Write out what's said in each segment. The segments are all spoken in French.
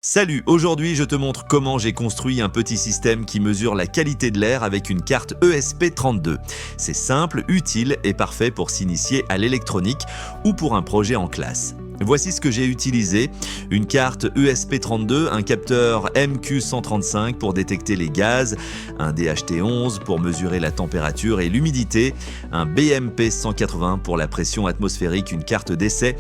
Salut, aujourd'hui je te montre comment j'ai construit un petit système qui mesure la qualité de l'air avec une carte ESP32. C'est simple, utile et parfait pour s'initier à l'électronique ou pour un projet en classe. Voici ce que j'ai utilisé, une carte ESP32, un capteur MQ135 pour détecter les gaz, un DHT11 pour mesurer la température et l'humidité, un BMP180 pour la pression atmosphérique, une carte d'essai.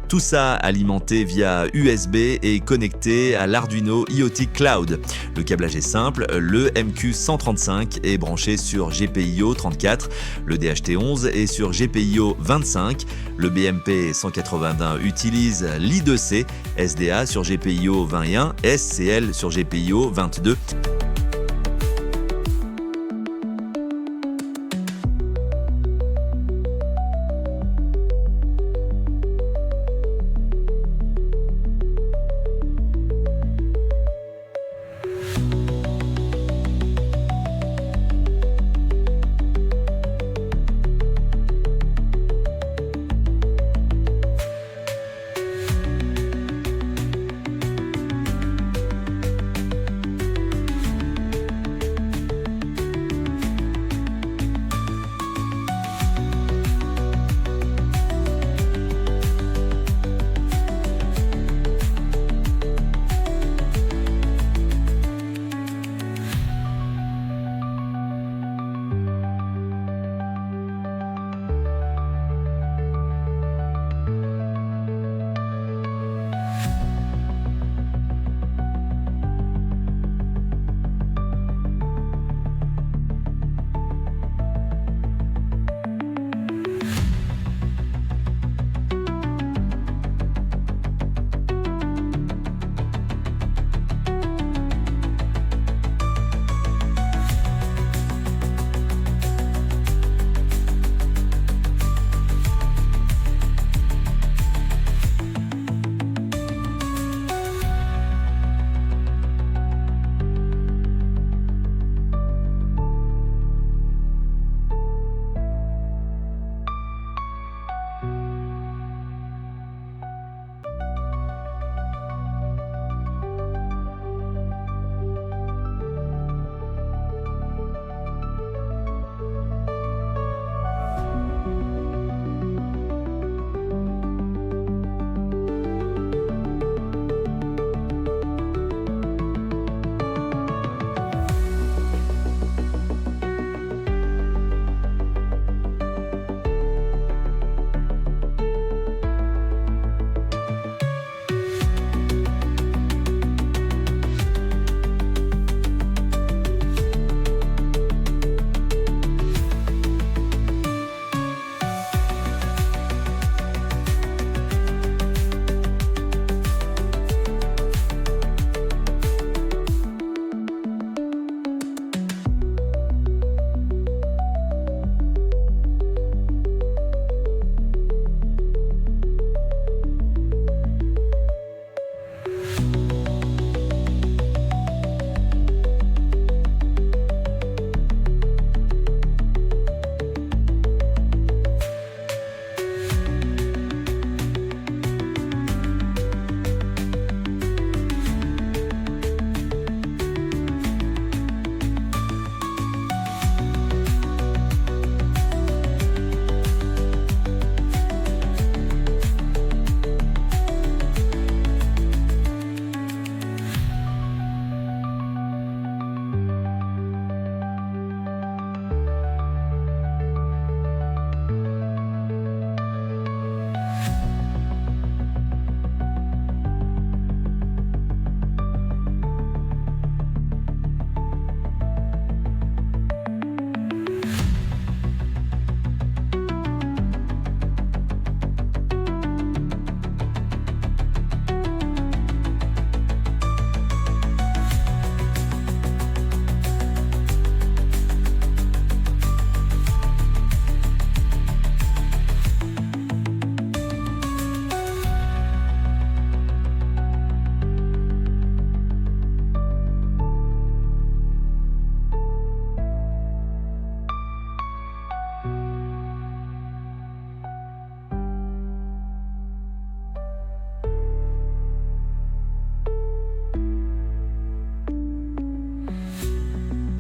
Tout ça alimenté via USB et connecté à l'Arduino IoT Cloud. Le câblage est simple, le MQ135 est branché sur GPIO 34, le DHT11 est sur GPIO 25, le BMP180 utilise l'I2C, SDA sur GPIO 21, SCL sur GPIO 22.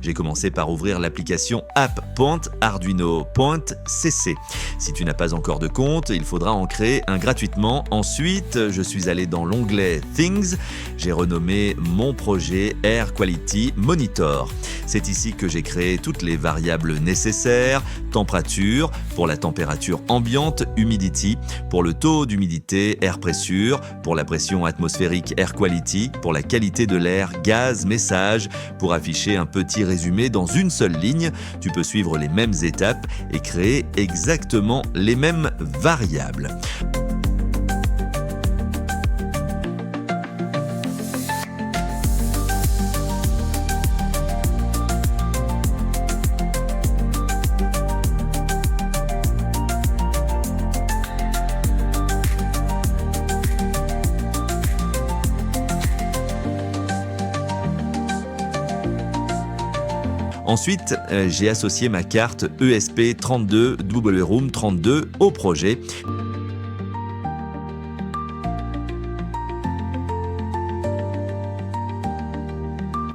J'ai commencé par ouvrir l'application app.arduino.cc. Si tu n'as pas encore de compte, il faudra en créer un gratuitement. Ensuite, je suis allé dans l'onglet Things. J'ai renommé mon projet Air Quality Monitor. C'est ici que j'ai créé toutes les variables nécessaires: température, pour la température ambiante, humidity, pour le taux d'humidité, air pressure, pour la pression atmosphérique, air quality, pour la qualité de l'air, gaz, message. Pour afficher un petit résumé dans une seule ligne, tu peux suivre les mêmes étapes et créer exactement les mêmes variables. Ensuite, j'ai associé ma carte ESP32 WRoom 32 au projet.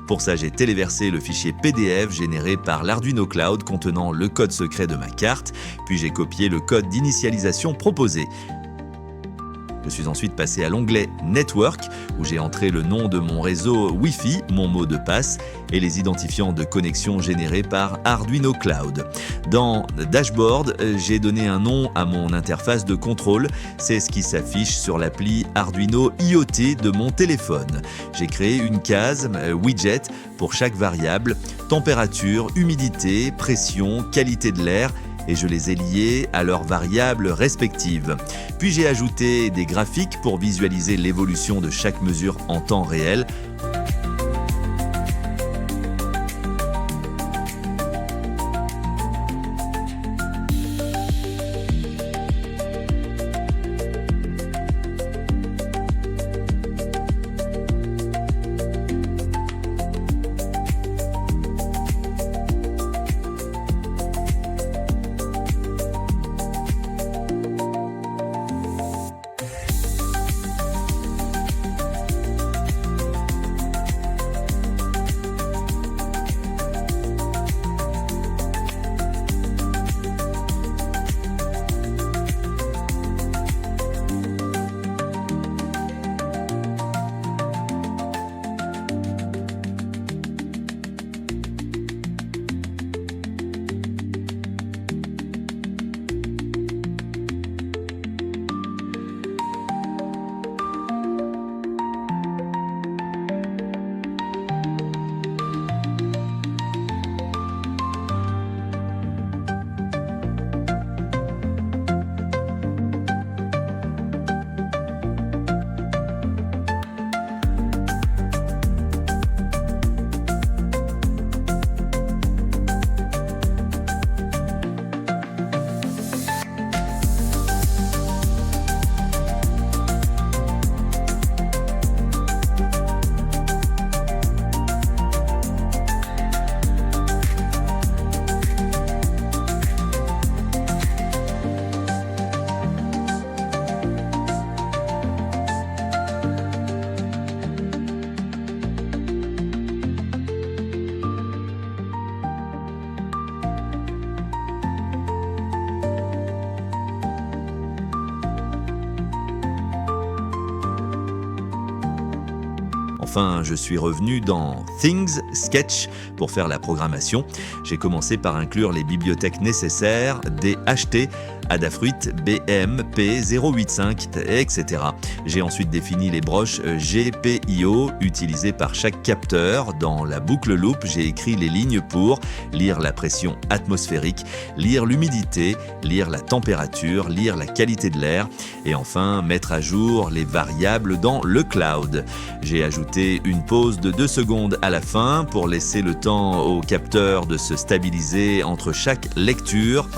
Pour ça, j'ai téléversé le fichier PDF généré par l'Arduino Cloud contenant le code secret de ma carte, puis j'ai copié le code d'initialisation proposé. Je suis ensuite passé à l'onglet Network, où j'ai entré le nom de mon réseau Wi-Fi, mon mot de passe et les identifiants de connexion générés par Arduino Cloud. Dans Dashboard, j'ai donné un nom à mon interface de contrôle. C'est ce qui s'affiche sur l'appli Arduino IoT de mon téléphone. J'ai créé une case widget pour chaque variable: température, humidité, pression, qualité de l'air, et je les ai liés à leurs variables respectives. Puis j'ai ajouté des graphiques pour visualiser l'évolution de chaque mesure en temps réel. Enfin, je suis revenu dans Things, Sketch pour faire la programmation. J'ai commencé par inclure les bibliothèques nécessaires, DHT, Adafruit, BM, P085, etc. J'ai ensuite défini les broches GPIO utilisées par chaque capteur. Dans la boucle loop, j'ai écrit les lignes pour lire la pression atmosphérique, lire l'humidité, lire la température, lire la qualité de l'air et enfin mettre à jour les variables dans le cloud. J'ai ajouté une pause de 2 secondes à la fin pour laisser le temps au capteur de se stabiliser entre chaque lecture.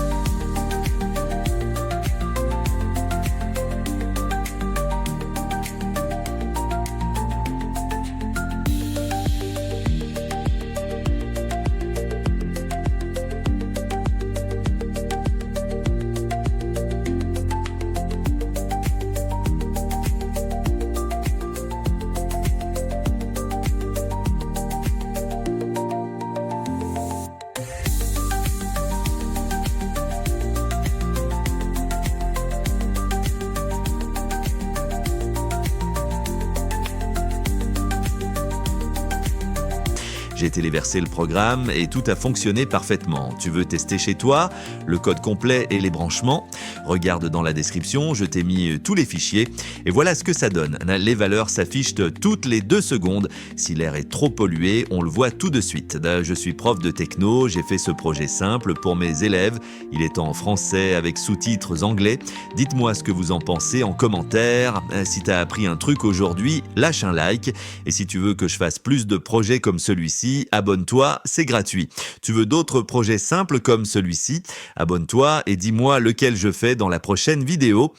J'ai téléversé le programme et tout a fonctionné parfaitement. Tu veux tester chez toi? Le code complet et les branchements? Regarde dans la description, je t'ai mis tous les fichiers. Et voilà ce que ça donne. Les valeurs s'affichent toutes les 2 secondes. Si l'air est trop pollué, on le voit tout de suite. Je suis prof de techno, j'ai fait ce projet simple pour mes élèves. Il est en français avec sous-titres anglais. Dites-moi ce que vous en pensez en commentaire. Si tu as appris un truc aujourd'hui, lâche un like. Et si tu veux que je fasse plus de projets comme celui-ci, abonne-toi, c'est gratuit. Tu veux d'autres projets simples comme celui-ci? Abonne-toi et dis-moi lequel je fais dans la prochaine vidéo.